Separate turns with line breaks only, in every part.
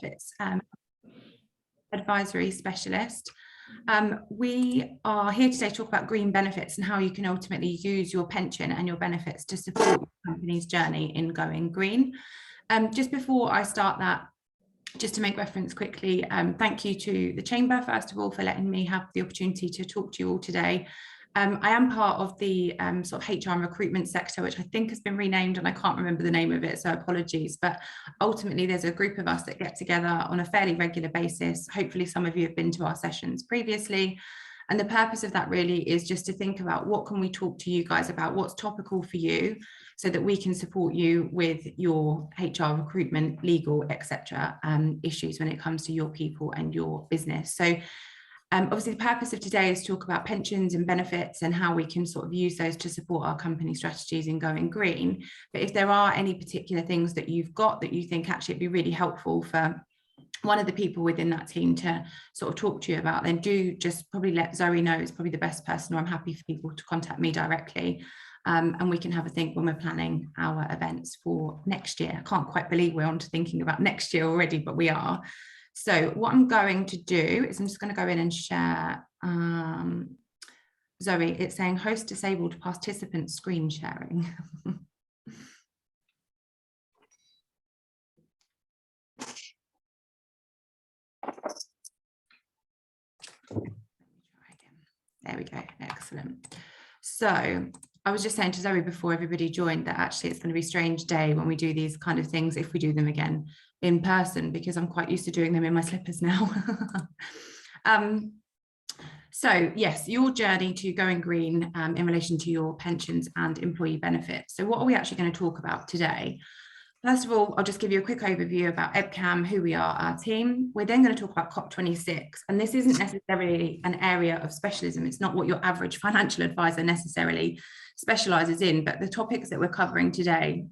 benefits advisory specialist. We are here today to talk about green benefits and how you can ultimately use your pension and your benefits to support your company's journey in going green. Just before I start that, just to make reference quickly, thank you to the Chamber, first of all, for letting me have the opportunity to talk to you all today. I am part of the sort of HR and recruitment sector, which I think has been renamed, and I can't remember the name of it, so apologies. But ultimately, there's a group of us that get together on a fairly regular basis. Hopefully, some of you have been to our sessions previously. And the purpose of that really is just to think about what can we talk to you guys about, what's topical for you, so that we can support you with your HR, recruitment, legal, etc. Issues when it comes to your people and your business. So obviously, the purpose of today is to talk about pensions and benefits and how we can sort of use those to support our company strategies in going green. But if there are any particular things that you've got that you think actually it'd be really helpful for one of the people within that team to sort of talk to you about, then do just probably let Zoe know. It's probably the best person, or I'm happy for people to contact me directly. And we can have a think when we're planning our events for next year. I can't quite believe we're on to thinking about next year already, but we are. So what I'm going to do is I'm just going to go in and share. Zoe, it's saying host disabled participant screen sharing. There we go. Excellent. So I was just saying to Zoe before everybody joined that actually it's going to be a strange day when we do these kind of things, if we do them again in person, because I'm quite used to doing them in my slippers now. So yes, your journey to going green in relation to your pensions and employee benefits. So what are we actually going to talk about today? First of all, I'll just give you a quick overview about EBCAM, who we are, our team. We're then going to talk about COP26, and this isn't necessarily an area of specialism. It's not what your average financial advisor necessarily specialises in, but the topics that we're covering today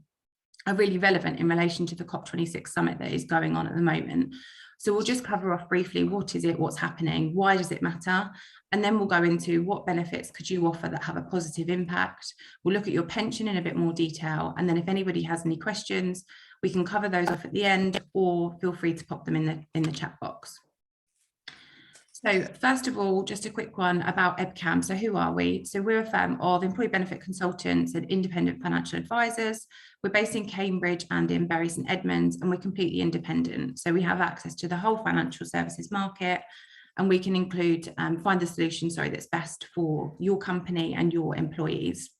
are really relevant in relation to the COP26 summit that is going on at the moment. So we'll just cover off briefly, what is it, what's happening, why does it matter? And then we'll go into what benefits could you offer that have a positive impact. We'll look at your pension in a bit more detail. And then if anybody has any questions, we can cover those off at the end, or feel free to pop them in the chat box. So first of all, just a quick one about EBCAM. So who are we? So we're a firm of employee benefit consultants and independent financial advisors. We're based in Cambridge and in Bury St Edmunds, and we're completely independent. So we have access to the whole financial services market, and we can include, find the solution, that's best for your company and your employees.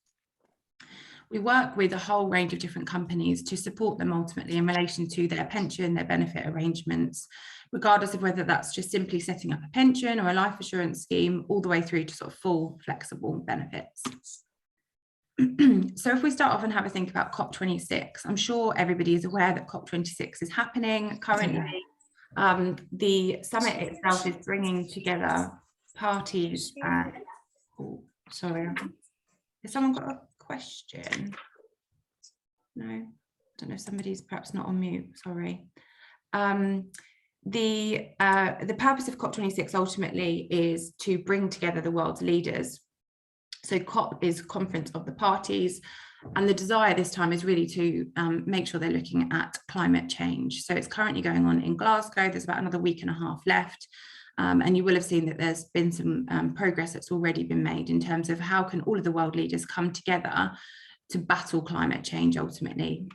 We work with a whole range of different companies to support them ultimately in relation to their pension, their benefit arrangements, regardless of whether that's just simply setting up a pension or a life assurance scheme, all the way through to sort of full flexible benefits. So if we start off and have a think about COP26, I'm sure everybody is aware that COP26 is happening currently. The summit itself is bringing together parties. Oh, sorry, has someone got a question? No, I don't know if somebody's perhaps not on mute, sorry. The purpose of COP26 ultimately is to bring together the world's leaders. So COP is Conference of the Parties, and the desire this time is really to make sure they're looking at climate change. So it's currently going on in Glasgow. There's about another week and a half left. And you will have seen that there's been some progress that's already been made in terms of how can all of the world leaders come together to battle climate change ultimately.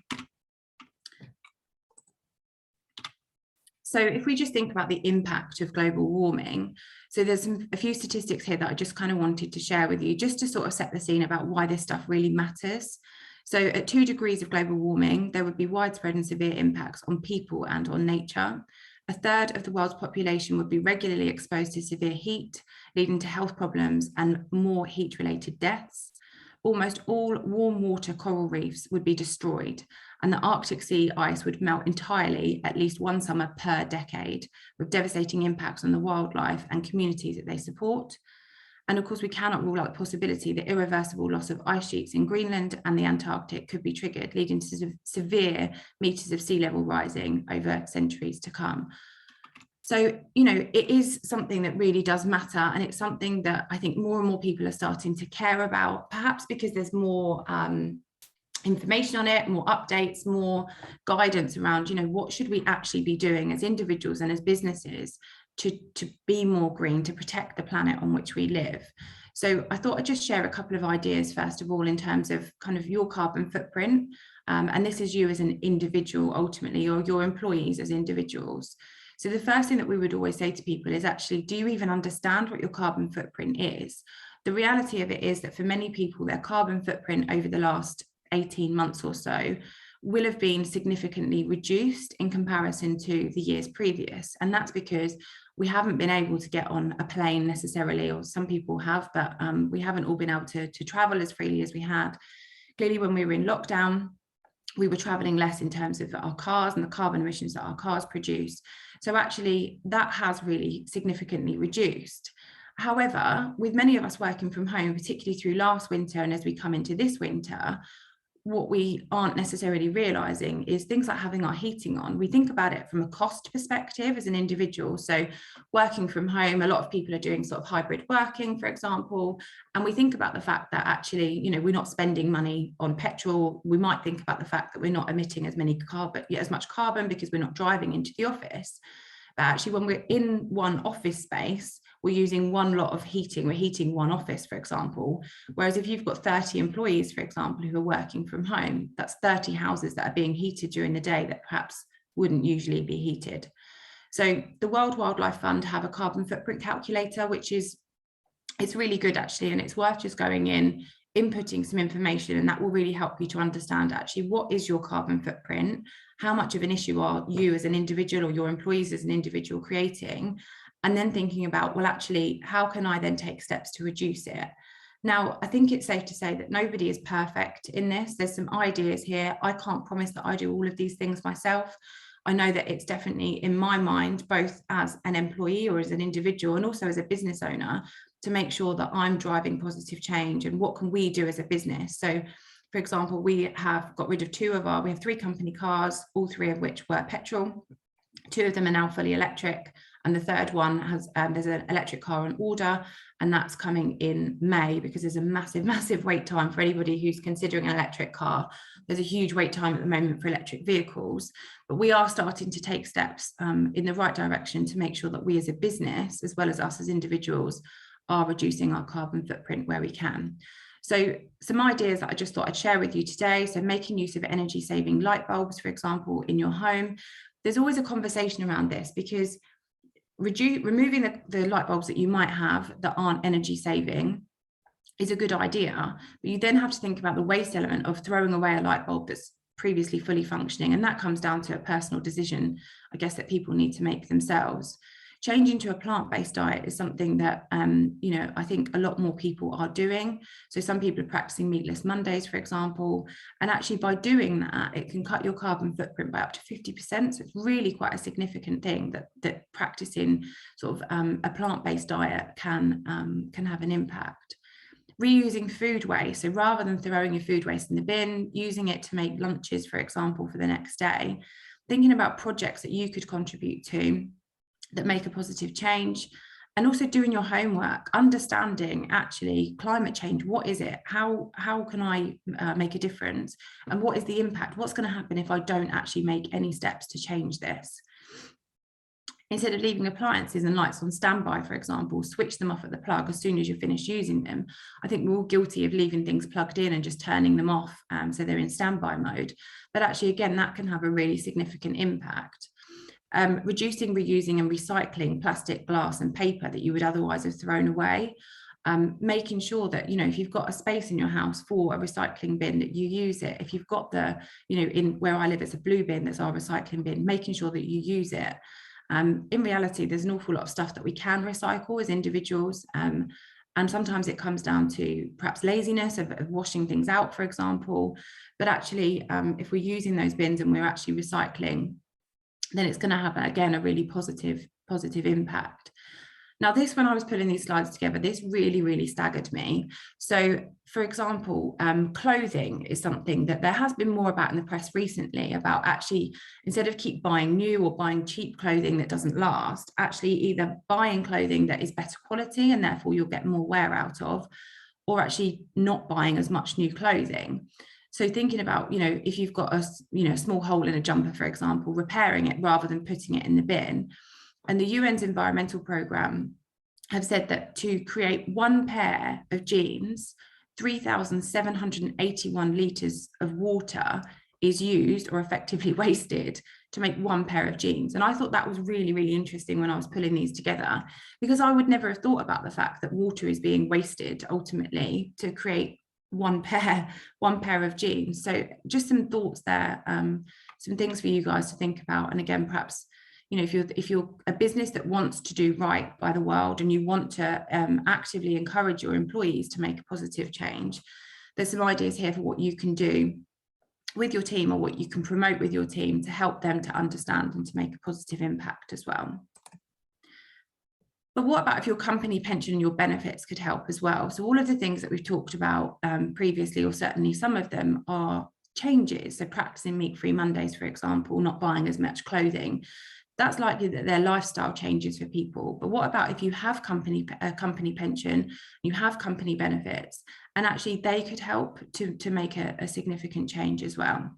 So if we just think about the impact of global warming, so there's a few statistics here that I just kind of wanted to share with you, just to sort of set the scene about why this stuff really matters. So at 2 degrees of global warming, there would be widespread and severe impacts on people and on nature. A third of the world's population would be regularly exposed to severe heat, leading to health problems and more heat-related deaths. Almost all warm water coral reefs would be destroyed, and the Arctic sea ice would melt entirely at least one summer per decade, with devastating impacts on the wildlife and communities that they support. And of course, we cannot rule out the possibility that irreversible loss of ice sheets in Greenland and the Antarctic could be triggered, leading to severe meters of sea level rising over centuries to come. So, it is something that really does matter, and it's something that I think more and more people are starting to care about, perhaps because there's more information on it, more updates, more guidance around, what should we actually be doing as individuals and as businesses to be more green, to protect the planet on which we live. So I thought I'd just share a couple of ideas, first of all, in terms of kind of your carbon footprint. And this is you as an individual, ultimately, or your employees as individuals. So the first thing that we would always say to people is actually, do you even understand what your carbon footprint is? The reality of it is that for many people, their carbon footprint over the last 18 months or so will have been significantly reduced in comparison to the years previous. And that's because we haven't been able to get on a plane necessarily, or some people have, but we haven't all been able to travel as freely as we had. Clearly, when we were in lockdown, we were traveling less in terms of our cars and the carbon emissions that our cars produce. So actually, that has really significantly reduced. However, with many of us working from home, particularly through last winter and as we come into this winter, what we aren't necessarily realizing is things like having our heating on. We think about it from a cost perspective as an individual. So working from home, a lot of people are doing sort of hybrid working, for example. And we think about the fact that actually, we're not spending money on petrol. We might think about the fact that we're not emitting as much carbon because we're not driving into the office. But actually, when we're in one office space, we're using one lot of heating. We're heating one office, for example. Whereas if you've got 30 employees, for example, who are working from home, that's 30 houses that are being heated during the day that perhaps wouldn't usually be heated. So the World Wildlife Fund have a carbon footprint calculator, it's really good actually, and it's worth just going in, inputting some information, and that will really help you to understand actually what is your carbon footprint, how much of an issue are you as an individual or your employees as an individual creating, and then thinking about, well, actually, how can I then take steps to reduce it? Now, I think it's safe to say that nobody is perfect in this. There's some ideas here. I can't promise that I do all of these things myself. I know that it's definitely in my mind, both as an employee or as an individual and also as a business owner, to make sure that I'm driving positive change and what can we do as a business. So for example, we have got rid of we have 3 company cars, all 3 of which were petrol. 2 of them are now fully electric. And the third one there's an electric car on order, and that's coming in May, because there's a massive wait time for anybody who's considering an electric car. There's a huge wait time at the moment for electric vehicles, but we are starting to take steps in the right direction to make sure that we as a business, as well as us as individuals, are reducing our carbon footprint where we can. So some ideas that I just thought I'd share with you today. So making use of energy saving light bulbs, for example, in your home. There's always a conversation around this, because removing the light bulbs that you might have that aren't energy saving is a good idea, but you then have to think about the waste element of throwing away a light bulb that's previously fully functioning, and that comes down to a personal decision, I guess, that people need to make themselves. Changing to a plant-based diet is something that I think a lot more people are doing. So some people are practicing meatless Mondays, for example, and actually by doing that, it can cut your carbon footprint by up to 50%. So it's really quite a significant thing that practicing sort of a plant-based diet can have an impact. Reusing food waste. So rather than throwing your food waste in the bin, using it to make lunches, for example, for the next day, thinking about projects that you could contribute to that make a positive change, and also doing your homework, understanding actually climate change. What is it? How can I make a difference? And what is the impact? What's going to happen if I don't actually make any steps to change this? Instead of leaving appliances and lights on standby, for example, switch them off at the plug as soon as you're finished using them. I think we're all guilty of leaving things plugged in and just turning them off so they're in standby mode. But actually, again, that can have a really significant impact. Reducing, reusing and recycling plastic, glass and paper that you would otherwise have thrown away. Making sure that, if you've got a space in your house for a recycling bin, that you use it. If you've got in where I live, it's a blue bin, that's our recycling bin, making sure that you use it. In reality, there's an awful lot of stuff that we can recycle as individuals. And sometimes it comes down to perhaps laziness of washing things out, for example. But actually, if we're using those bins and we're actually recycling, then it's going to have, again, a really positive impact. Now, when I was putting these slides together, this really staggered me. So, for example, clothing is something that there has been more about in the press recently, about actually, instead of keep buying new or buying cheap clothing that doesn't last, actually either buying clothing that is better quality and therefore you'll get more wear out of, or actually not buying as much new clothing. So thinking about, if you've got a small hole in a jumper, for example, repairing it rather than putting it in the bin. And the UN's environmental programme have said that to create one pair of jeans, 3,781 litres of water is used or effectively wasted to make one pair of jeans. And I thought that was really, really interesting when I was pulling these together, because I would never have thought about the fact that water is being wasted ultimately to create one pair of jeans. So just some thoughts there, some things for you guys to think about. And again, perhaps, if you're a business that wants to do right by the world and you want to actively encourage your employees to make a positive change, there's some ideas here for what you can do with your team, or what you can promote with your team to help them to understand and to make a positive impact as well. But what about if your company pension and your benefits could help as well? So all of the things that we've talked about previously, or certainly some of them, are changes. So practicing meat-free Mondays, for example, not buying as much clothing. That's likely that they're lifestyle changes for people. But what about if you have a company pension, you have company benefits, and actually they could help to make a significant change as well?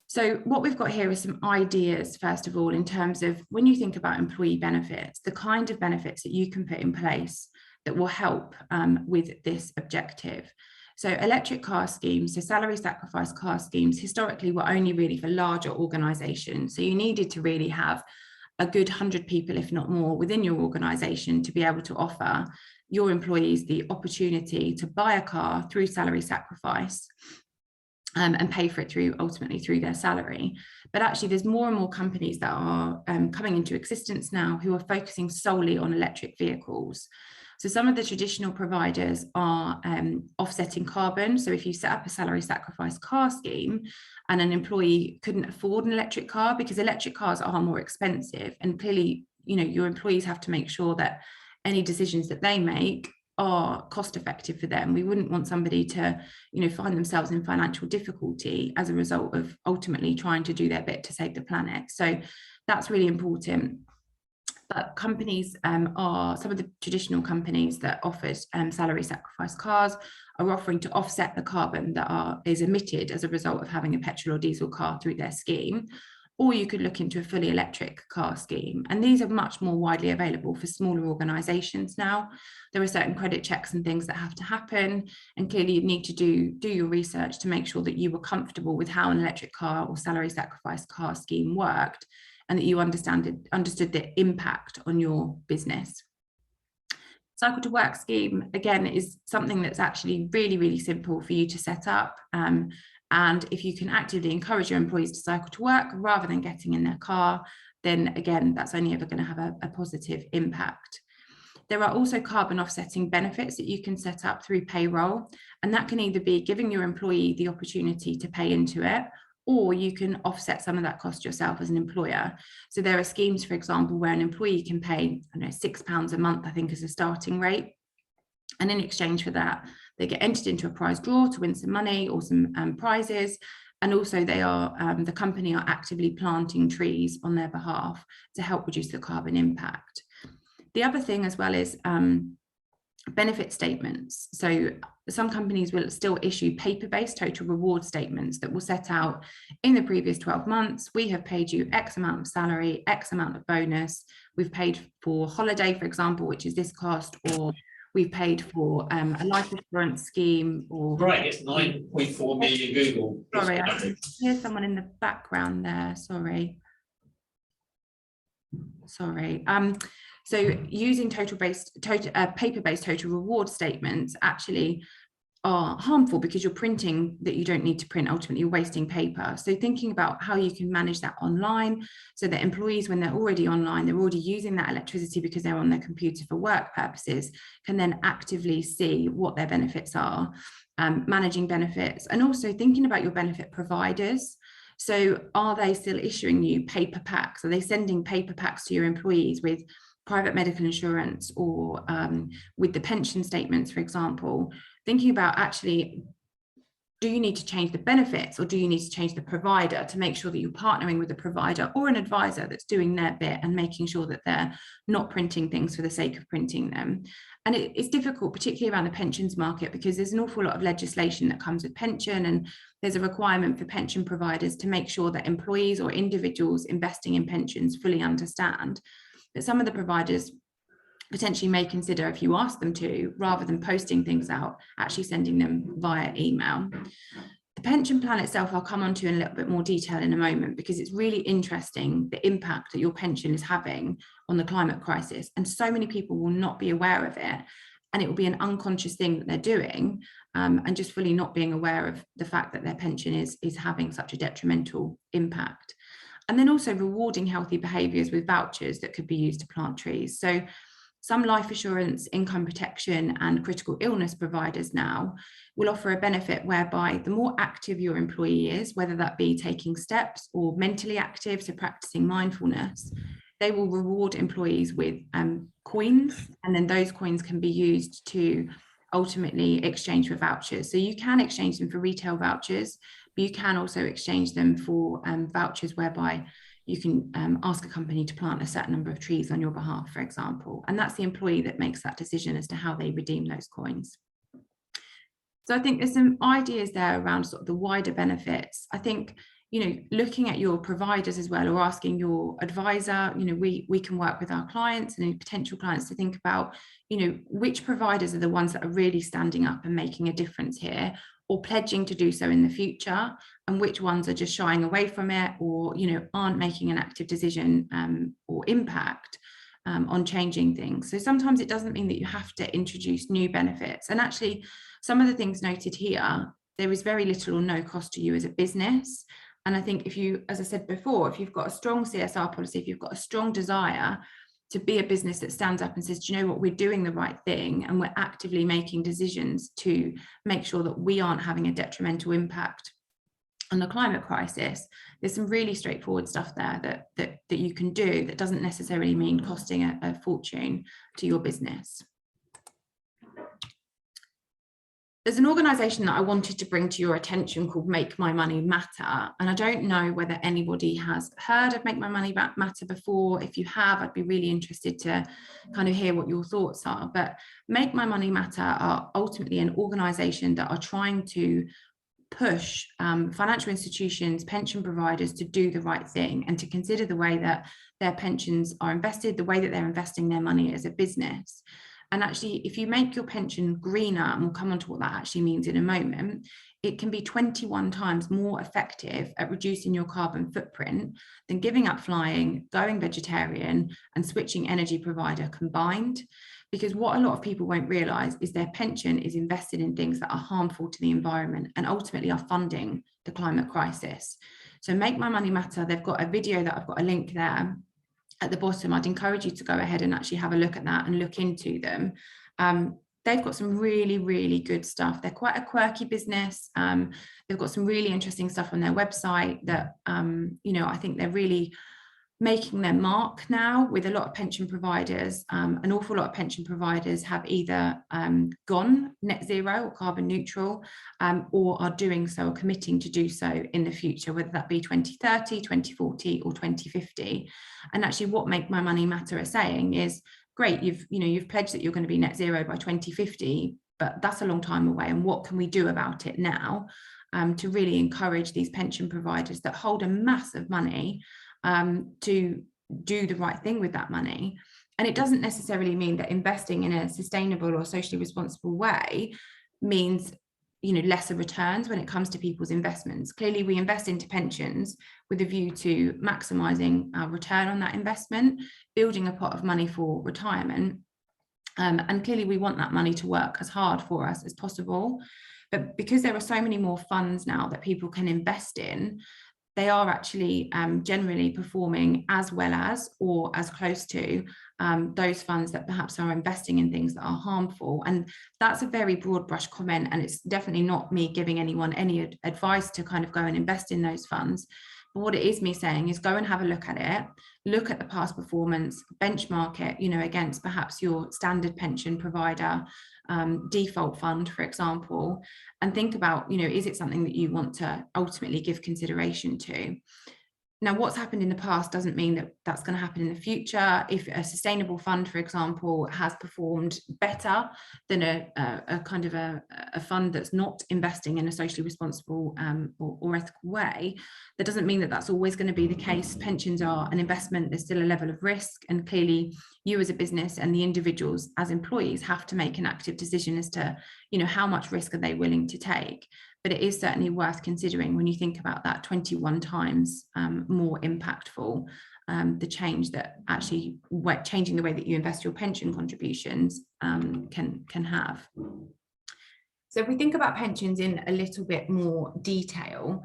So what we've got here is some ideas, first of all, in terms of when you think about employee benefits, the kind of benefits that you can put in place that will help with this objective. So electric car schemes, so salary sacrifice car schemes, historically were only really for larger organisations. So you needed to really have a good 100 people, if not more, within your organisation to be able to offer your employees the opportunity to buy a car through salary sacrifice. And pay for it ultimately through their salary. But actually there's more and more companies that are coming into existence now who are focusing solely on electric vehicles. So some of the traditional providers are offsetting carbon. So if you set up a salary sacrifice car scheme and an employee couldn't afford an electric car, because electric cars are more expensive, and clearly, your employees have to make sure that any decisions that they make are cost effective for them. We wouldn't want somebody to, find themselves in financial difficulty as a result of ultimately trying to do their bit to save the planet. So that's really important. But companies some of the traditional companies that offered salary sacrifice cars are offering to offset the carbon that is emitted as a result of having a petrol or diesel car through their scheme. Or you could look into a fully electric car scheme. And these are much more widely available for smaller organisations now. There are certain credit checks and things that have to happen. And clearly you need to do your research to make sure that you were comfortable with how an electric car or salary sacrifice car scheme worked, and that you understood the impact on your business. Cycle to Work scheme, again, is something that's actually really, really simple for you to set up. And if you can actively encourage your employees to cycle to work rather than getting in their car, then again, that's only ever going to have a positive impact. There are also carbon offsetting benefits that you can set up through payroll, and that can either be giving your employee the opportunity to pay into it, or you can offset some of that cost yourself as an employer. So there are schemes, for example, where an employee can pay, £6 a month, I think, as a starting rate. And in exchange for that, they get entered into a prize draw to win some money or some prizes. And also the company are actively planting trees on their behalf to help reduce the carbon impact. The other thing as well is benefit statements. So some companies will still issue paper-based total reward statements that will set out, in the previous 12 months, we have paid you X amount of salary, X amount of bonus, we've paid for holiday, for example, which is this cost, or we've paid for a life insurance scheme, or... Right, it's 9.4 million Google. Sorry, I hear someone in the background there, sorry. So using paper-based total reward statements actually are harmful, because you're printing that you don't need to print. Ultimately, you're wasting paper. So thinking about how you can manage that online, so that employees, when they're already online, they're already using that electricity because they're on their computer for work purposes, can then actively see what their benefits are, managing benefits, and also thinking about your benefit providers. So are they still issuing you paper packs? Are they sending paper packs to your employees with private medical insurance, or with the pension statements, for example? Thinking about actually do you need to change the benefits, or do you need to change the provider to make sure that you're partnering with a provider or an advisor that's doing their bit and making sure that they're not printing things for the sake of printing them? And it's difficult, particularly around the pensions market, because there's an awful lot of legislation that comes with pension, and there's a requirement for pension providers to make sure that employees or individuals investing in pensions fully understand that some of the providers potentially may consider, if you ask them to, rather than posting things out, actually sending them via email. The pension plan itself, I'll come on to in a little bit more detail in a moment, because it's really interesting the impact that your pension is having on the climate crisis. And so many people will not be aware of it. And it will be an unconscious thing that they're doing, and just fully not being aware of the fact that their pension is having such a detrimental impact. And then also rewarding healthy behaviours with vouchers that could be used to plant trees. So some life assurance, income protection and critical illness providers now will offer a benefit whereby the more active your employee is, whether that be taking steps or mentally active, so practicing mindfulness, they will reward employees with coins, and then those coins can be used to ultimately exchange for vouchers. So you can exchange them for retail vouchers, but you can also exchange them for vouchers whereby you can ask a company to plant a certain number of trees on your behalf, for example. And that's the employee that makes that decision as to how they redeem those coins. So I think there's some ideas there around sort of the wider benefits. I think, looking at your providers as well, or asking your advisor, we can work with our clients and potential clients to think about, which providers are the ones that are really standing up and making a difference here, or pledging to do so in the future, and which ones are just shying away from it, or aren't making an active decision or impact on changing things. So sometimes it doesn't mean that you have to introduce new benefits. And actually, some of the things noted here, there is very little or no cost to you as a business. And I think if you, as I said before, if you've got a strong CSR policy, if you've got a strong desire to be a business that stands up and says, do you know what, we're doing the right thing, and we're actively making decisions to make sure that we aren't having a detrimental impact on the climate crisis, there's some really straightforward stuff there that you can do that doesn't necessarily mean costing a fortune to your business. There's an organisation that I wanted to bring to your attention called Make My Money Matter. And I don't know whether anybody has heard of Make My Money Matter before. If you have, I'd be really interested to kind of hear what your thoughts are. But Make My Money Matter are ultimately an organisation that are trying to push financial institutions, pension providers to do the right thing and to consider the way that their pensions are invested, the way that they're investing their money as a business. And actually, if you make your pension greener, and we'll come on to what that actually means in a moment, it can be 21 times more effective at reducing your carbon footprint than giving up flying, going vegetarian, and switching energy provider combined. Because what a lot of people won't realise is their pension is invested in things that are harmful to the environment and ultimately are funding the climate crisis. So Make My Money Matter, they've got a video that I've got a link there at the bottom. I'd encourage you to go ahead and actually have a look at that and look into them. They've got some really, really good stuff. They're quite a quirky business. They've got some really interesting stuff on their website that, I think they're really making their mark now with a lot of pension providers. An awful lot of pension providers have either gone net zero or carbon neutral, or are doing so or committing to do so in the future, whether that be 2030, 2040 or 2050. And actually what Make My Money Matter are saying is, great, you've pledged that you're going to be net zero by 2050, but that's a long time away. And what can we do about it now to really encourage these pension providers that hold a mass of money to do the right thing with that money? And it doesn't necessarily mean that investing in a sustainable or socially responsible way means lesser returns when it comes to people's investments. Clearly, we invest into pensions with a view to maximising our return on that investment, building a pot of money for retirement. And clearly, we want that money to work as hard for us as possible. But because there are so many more funds now that people can invest in, they are actually generally performing as well as or as close to those funds that perhaps are investing in things that are harmful. And that's a very broad brush comment, and it's definitely not me giving anyone any advice to kind of go and invest in those funds. But what it is me saying is go and have a look at it, look at the past performance, benchmark it, against perhaps your standard pension provider default fund, for example, and think about, is it something that you want to ultimately give consideration to? Now, what's happened in the past doesn't mean that that's going to happen in the future. If a sustainable fund, for example, has performed better than a kind of a fund that's not investing in a socially responsible or ethical way, that doesn't mean that that's always going to be the case. Pensions are an investment. There's still a level of risk, and clearly you as a business and the individuals as employees have to make an active decision as to, how much risk are they willing to take. But it is certainly worth considering when you think about that 21 times more impactful, the change that actually changing the way that you invest your pension contributions can have. So if we think about pensions in a little bit more detail,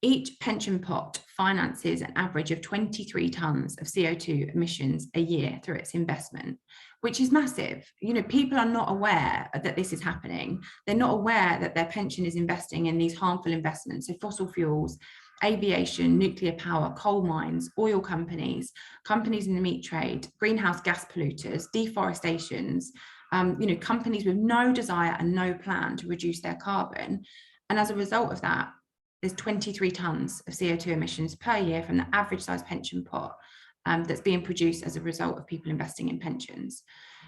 each pension pot finances an average of 23 tonnes of CO2 emissions a year through its investment, which is massive. People are not aware that this is happening. They're not aware that their pension is investing in these harmful investments, so fossil fuels, aviation, nuclear power, coal mines, oil companies, companies in the meat trade, greenhouse gas polluters, deforestations, companies with no desire and no plan to reduce their carbon. And as a result of that, there's 23 tonnes of CO2 emissions per year from the average size pension pot that's being produced as a result of people investing in pensions.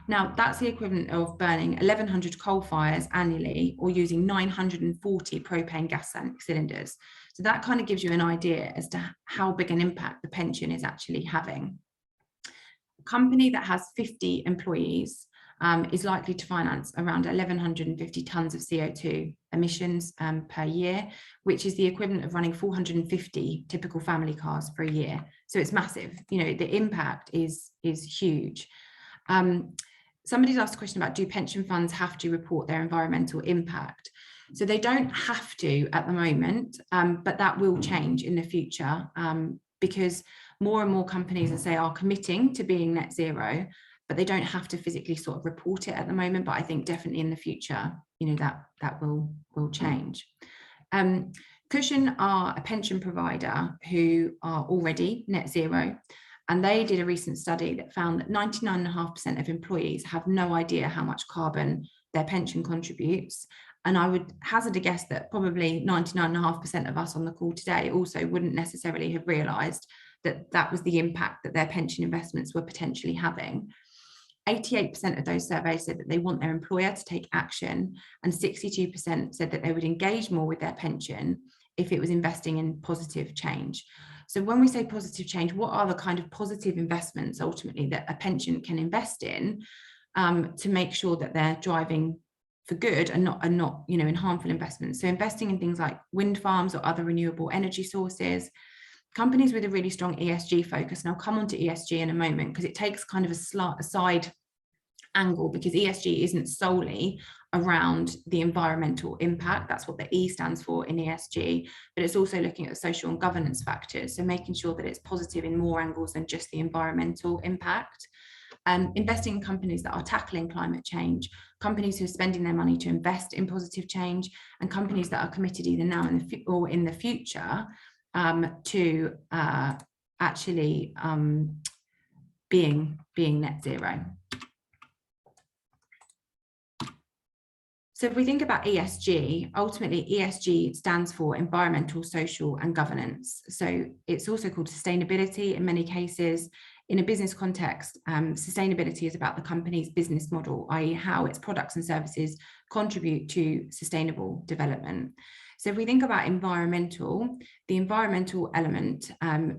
Now, that's the equivalent of burning 1,100 coal fires annually or using 940 propane gas cylinders. So that kind of gives you an idea as to how big an impact the pension is actually having. A company that has 50 employees is likely to finance around 1,150 tonnes of CO2 emissions per year, which is the equivalent of running 450 typical family cars for a year. So it's massive. The impact is huge. Somebody's asked a question about, do pension funds have to report their environmental impact? So they don't have to at the moment, but that will change in the future because more and more companies, as I say, are committing to being net zero, but they don't have to physically sort of report it at the moment. But I think definitely in the future, that will change. Cushion are a pension provider who are already net zero, and they did a recent study that found that 99.5% of employees have no idea how much carbon their pension contributes. And I would hazard a guess that probably 99.5% of us on the call today also wouldn't necessarily have realised that that was the impact that their pension investments were potentially having. 88% of those surveys said that they want their employer to take action, and 62% said that they would engage more with their pension if it was investing in positive change. So when we say positive change, what are the kind of positive investments ultimately that a pension can invest in to make sure that they're driving for good and not in harmful investments? So investing in things like wind farms or other renewable energy sources, companies with a really strong ESG focus, and I'll come on to ESG in a moment because it takes kind of a side angle, because ESG isn't solely around the environmental impact. That's what the E stands for in ESG, but it's also looking at the social and governance factors. So making sure that it's positive in more angles than just the environmental impact. Investing in companies that are tackling climate change, companies who are spending their money to invest in positive change, and companies that are committed either now or in the future to actually being net zero. So if we think about ESG, ultimately ESG stands for environmental, social and governance. So it's also called sustainability in many cases. In a business context, sustainability is about the company's business model, i.e. how its products and services contribute to sustainable development. So if we think about environmental, the environmental element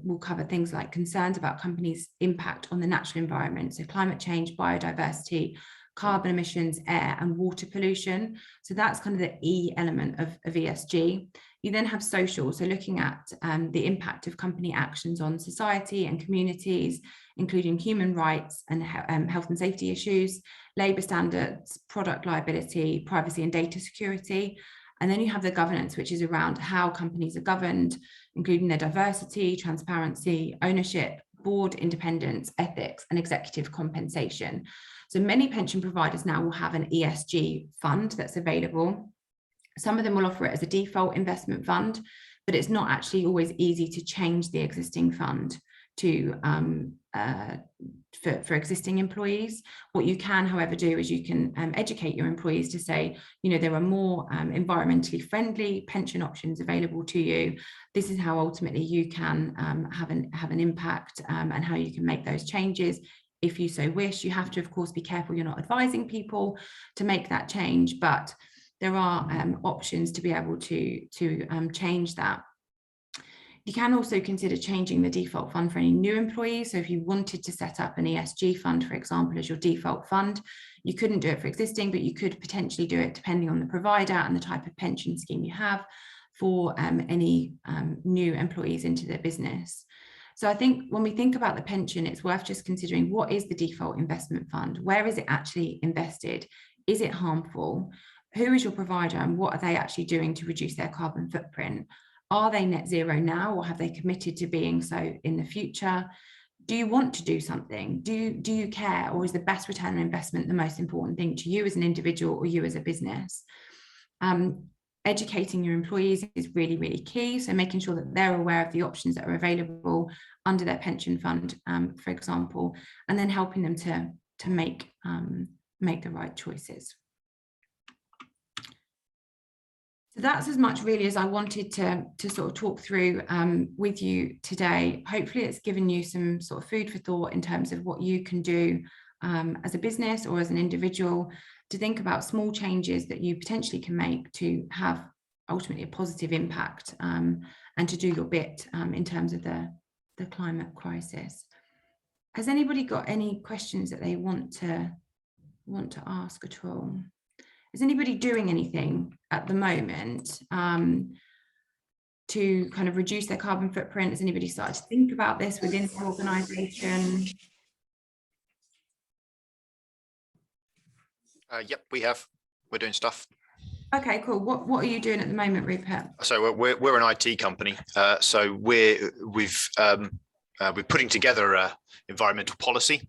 will cover things like concerns about companies' impact on the natural environment, so climate change, biodiversity, carbon emissions, air and water pollution. So that's kind of the E element of ESG. You then have social, so looking at the impact of company actions on society and communities, including human rights and health and safety issues, labour standards, product liability, privacy and data security. And then you have the governance, which is around how companies are governed, including their diversity, transparency, ownership, board independence, ethics, and executive compensation. So many pension providers now will have an ESG fund that's available. Some of them will offer it as a default investment fund, but it's not actually always easy to change the existing fund to for existing employees. What you can, however, do is you can educate your employees to say, you know, there are more environmentally friendly pension options available to you. This is how ultimately you can have an impact, and how you can make those changes if you so wish. You have to, of course, be careful you're not advising people to make that change, but there are options to be able to change that. You can also consider changing the default fund for any new employees. So if you wanted to set up an ESG fund, for example, as your default fund, you couldn't do it for existing, but you could potentially do it depending on the provider and the type of pension scheme you have for any new employees into their business. So I think when we think about the pension, it's worth just considering, what is the default investment fund? Where is it actually invested? Is it harmful? Who is your provider, and what are they actually doing to reduce their carbon footprint? Are they net zero now, or have they committed to being so in the future? Do you want to do something? Do you care, or is the best return on investment the most important thing to you as an individual or you as a business? Educating your employees is really, really key. So making sure that they're aware of the options that are available under their pension fund, for example, and then helping them to make the right choices. So that's as much really as I wanted to sort of talk through with you today. Hopefully it's given you some sort of food for thought in terms of what you can do as a business or as an individual to think about small changes that you potentially can make to have ultimately a positive impact, and to do your bit in terms of the climate crisis. Has anybody got any questions that they want to ask at all? Is anybody doing anything at the moment to kind of reduce their carbon footprint? Has anybody started to think about this within the organisation?
Yep, we have. We're doing stuff.
Okay, cool. What are you doing at the moment, Rupert?
So we're an IT company. So we're putting together a environmental policy,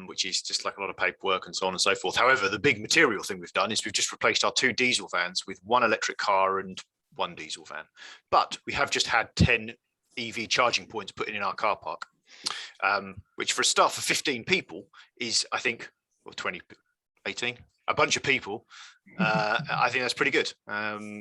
which is just like a lot of paperwork and so on and so forth. However, the big material thing we've done is we've just replaced our 2 diesel vans with 1 electric car and 1 diesel van. But we have just had 10 EV charging points put in our car park, which for a staff of 15 people is, I think, well, 20, 18, a bunch of people. I think that's pretty good.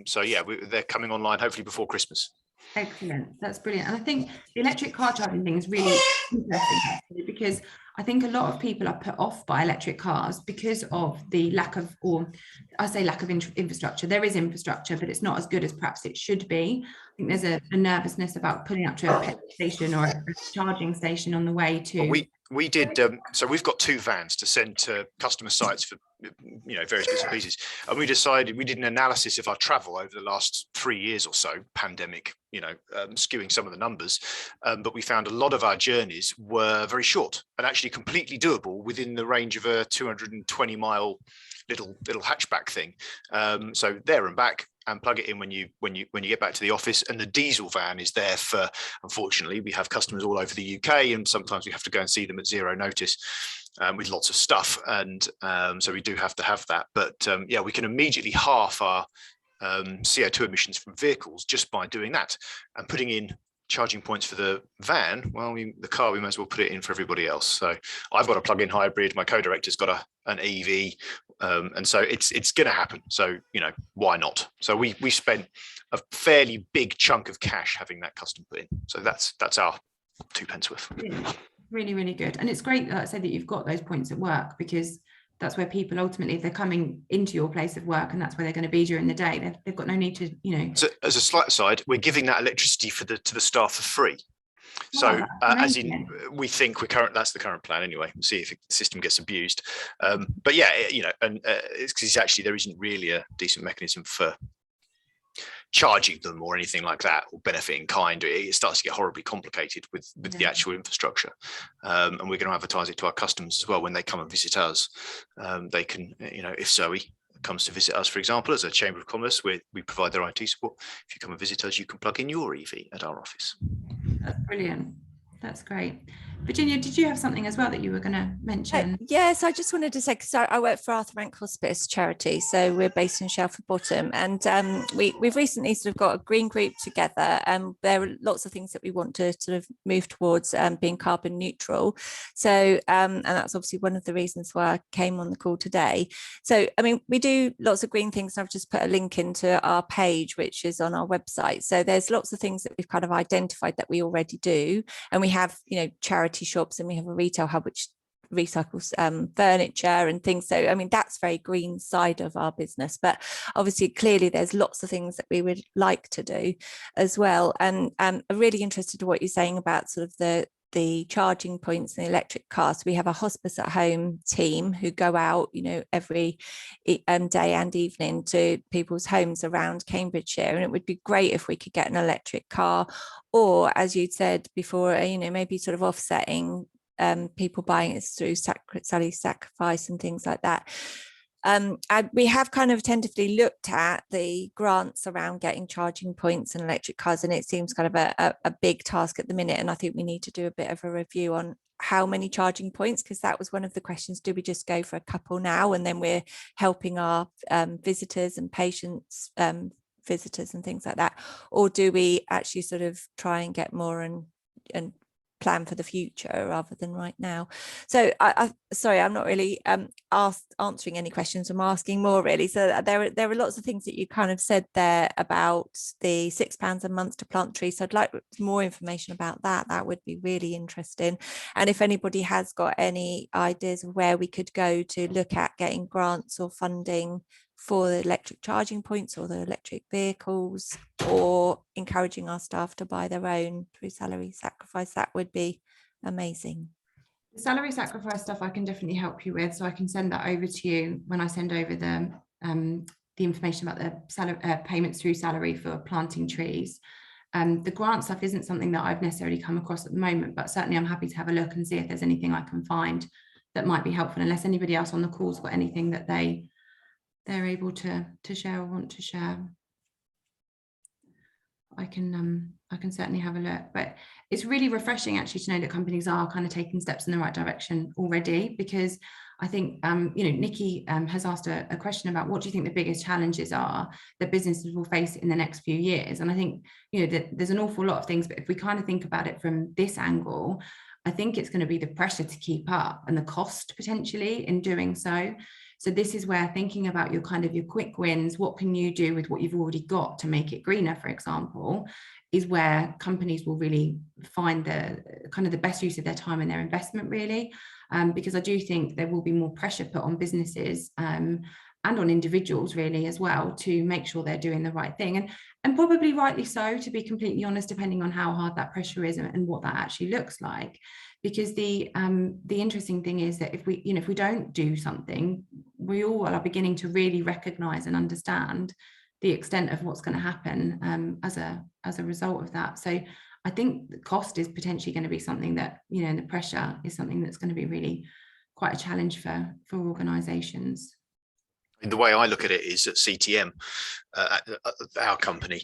So yeah, they're coming online hopefully before Christmas.
Excellent, that's brilliant. And I think the electric car charging thing is really interesting, actually, because I think a lot of people are put off by electric cars because of the lack of, or I say lack of infrastructure. There is infrastructure, but it's not as good as perhaps it should be. I think there's a nervousness about pulling up to a petrol station or a charging station on the way to.
We did, so we've got 2 vans to send to customer sites for, you know, various bits and pieces. And we decided, we did an analysis of our travel over the last 3 years or so, pandemic, you know, skewing some of the numbers. But we found a lot of our journeys were very short and actually completely doable within the range of a 220-mile little hatchback thing. So there and back, and plug it in when you get back to the office. And the diesel van is there for, unfortunately, we have customers all over the UK, and sometimes we have to go and see them at zero notice with lots of stuff. And so we do have to have that. But yeah, we can immediately halve our CO2 emissions from vehicles just by doing that, and putting in charging points for the van. Well, the car, we might as well put it in for everybody else. So I've got a plug-in hybrid, my co-director's got an EV, and so it's going to happen. So, you know, why not? So we spent a fairly big chunk of cash having that custom put in. So that's our 2 pence worth.
Yeah, really, really good. And it's great, like I said, that you've got those points at work, because that's where people ultimately, if they're coming into your place of work and that's where they're going to be during the day, they've got no need to, you know. So
as a slight aside, we're giving that electricity to the staff for free. So as in, we think that's the current plan anyway. We'll see if the system gets abused. But yeah, you know, and it's because actually there isn't really a decent mechanism for charging them or anything like that, or benefit in kind. It starts to get horribly complicated with the actual infrastructure, and we're going to advertise it to our customers as well when they come and visit us. They can, you know, if Zoe comes to visit us, for example, as a Chamber of Commerce, we provide their IT support. If you come and visit us, you can plug in your EV at our office.
That's brilliant. That's great. Virginia, did you have something as well that you were going to mention?
Yes, I just wanted to say, because I work for Arthur Rank Hospice charity, so we're based in Shelford Bottom, and we've recently sort of got a green group together, and there are lots of things that we want to sort of move towards being carbon neutral. So, and that's obviously one of the reasons why I came on the call today. So, I mean, we do lots of green things. I've just put a link into our page, which is on our website. So there's lots of things that we've kind of identified that we already do, and we have, charity shops, and we have a retail hub which recycles furniture and things. So I mean, that's very green side of our business, but obviously clearly there's lots of things that we would like to do as well. And I'm really interested in what you're saying about sort of the charging points and the electric cars. We have a hospice at home team who go out, every day and evening to people's homes around Cambridgeshire, and it would be great if we could get an electric car, or as you'd said before, maybe sort of offsetting people buying it through salary sacrifice and things like that. We have kind of tentatively looked at the grants around getting charging points and electric cars, and it seems kind of a big task at the minute. And I think we need to do a bit of a review on how many charging points, because that was one of the questions. Do we just go for a couple now, and then we're helping our visitors and patients, visitors and things like that, or do we actually sort of try and get more and plan for the future rather than right now? So sorry, I'm not really answering any questions. I'm asking more really. So there are lots of things that you kind of said there about the £6 a month to plant trees. So I'd like more information about that. That would be really interesting. And if anybody has got any ideas of where we could go to look at getting grants or funding for the electric charging points or the electric vehicles, or encouraging our staff to buy their own through salary sacrifice, that would be amazing.
The salary sacrifice stuff I can definitely help you with, so I can send that over to you when I send over the information about the salary payments through salary for planting trees. The grant stuff isn't something that I've necessarily come across at the moment, but certainly I'm happy to have a look and see if there's anything I can find that might be helpful, unless anybody else on the call's got anything that they're able to share or want to share. I can certainly have a look, but it's really refreshing actually to know that companies are kind of taking steps in the right direction already, because I think Nikki has asked a question about what do you think the biggest challenges are that businesses will face in the next few years. And I think that there's an awful lot of things, but if we kind of think about it from this angle, I think it's going to be the pressure to keep up and the cost potentially in doing so. So this is where thinking about your quick wins, what can you do with what you've already got to make it greener, for example, is where companies will really find the best use of their time and their investment, really. Because I do think there will be more pressure put on businesses and on individuals really as well to make sure they're doing the right thing, and probably rightly so, to be completely honest, depending on how hard that pressure is and what that actually looks like. Because the interesting thing is that if we don't do something, we all are beginning to really recognize and understand the extent of what's going to happen as a result of that. So I think the cost is potentially going to be something that, and the pressure is something that's going to be really quite a challenge for organizations.
The way I look at it is at CTM, our company,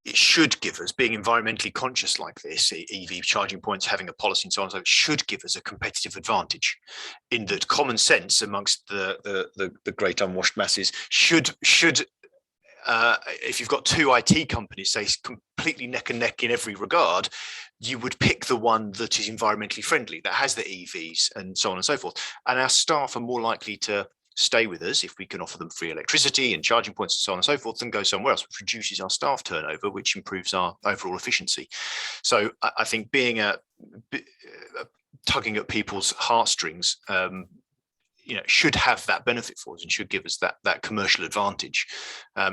it should give us, being environmentally conscious like this, EV charging points, having a policy and so on, so it should give us a competitive advantage, in that common sense amongst the great unwashed masses should if you've got two IT companies, say, completely neck and neck in every regard, you would pick the one that is environmentally friendly, that has the EVs and so on and so forth. And our staff are more likely to stay with us if we can offer them free electricity and charging points and so on and so forth, than go somewhere else, which reduces our staff turnover, which improves our overall efficiency. So I think being tugging at people's heartstrings, should have that benefit for us and should give us that commercial advantage.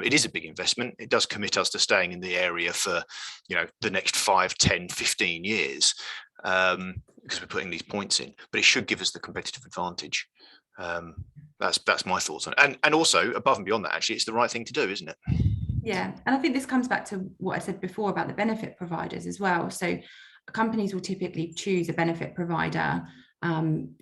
It is a big investment. It does commit us to staying in the area for the next 5, 10, 15 years, because we're putting these points in, but it should give us the competitive advantage. That's my thoughts on it. And also, above and beyond that, actually, it's the right thing to do, isn't it?
Yeah, and I think this comes back to what I said before about the benefit providers as well. So companies will typically choose a benefit provider,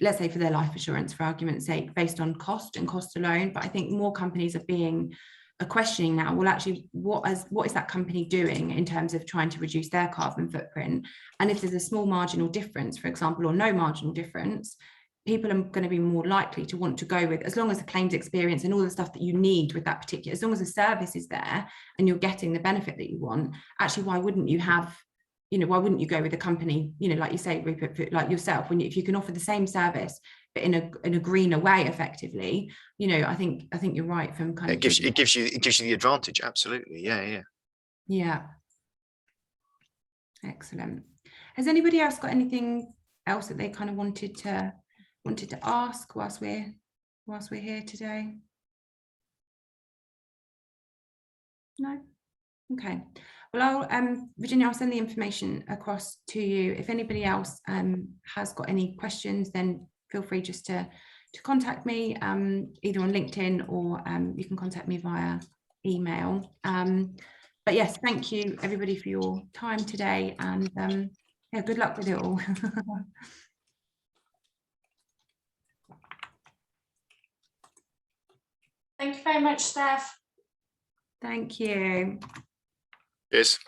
let's say for their life assurance, for argument's sake, based on cost and cost alone. But I think more companies are being are questioning now, well, actually, what is that company doing in terms of trying to reduce their carbon footprint? And if there's a small marginal difference, for example, or no marginal difference, people are going to be more likely to want to go with, as long as the claims experience and all the stuff that you need with that particular, as long as the service is there and you're getting the benefit that you want, actually, why wouldn't you have, you know, why wouldn't you go with a company, you know, like you say, Rupert, like yourself, when if you can offer the same service but in a greener way, effectively, you know, I think you're right from kind of
it gives you the advantage. Absolutely,
yeah. Excellent. Has anybody else got anything else that they kind of wanted to ask whilst we're here today? No. Okay. Well, Virginia, I'll send the information across to you. If anybody else has got any questions, then feel free just to contact me either on LinkedIn or you can contact me via email. But yes, thank you everybody for your time today, and yeah, good luck with it all.
Thank you very much, Steph.
Thank you.
Yes.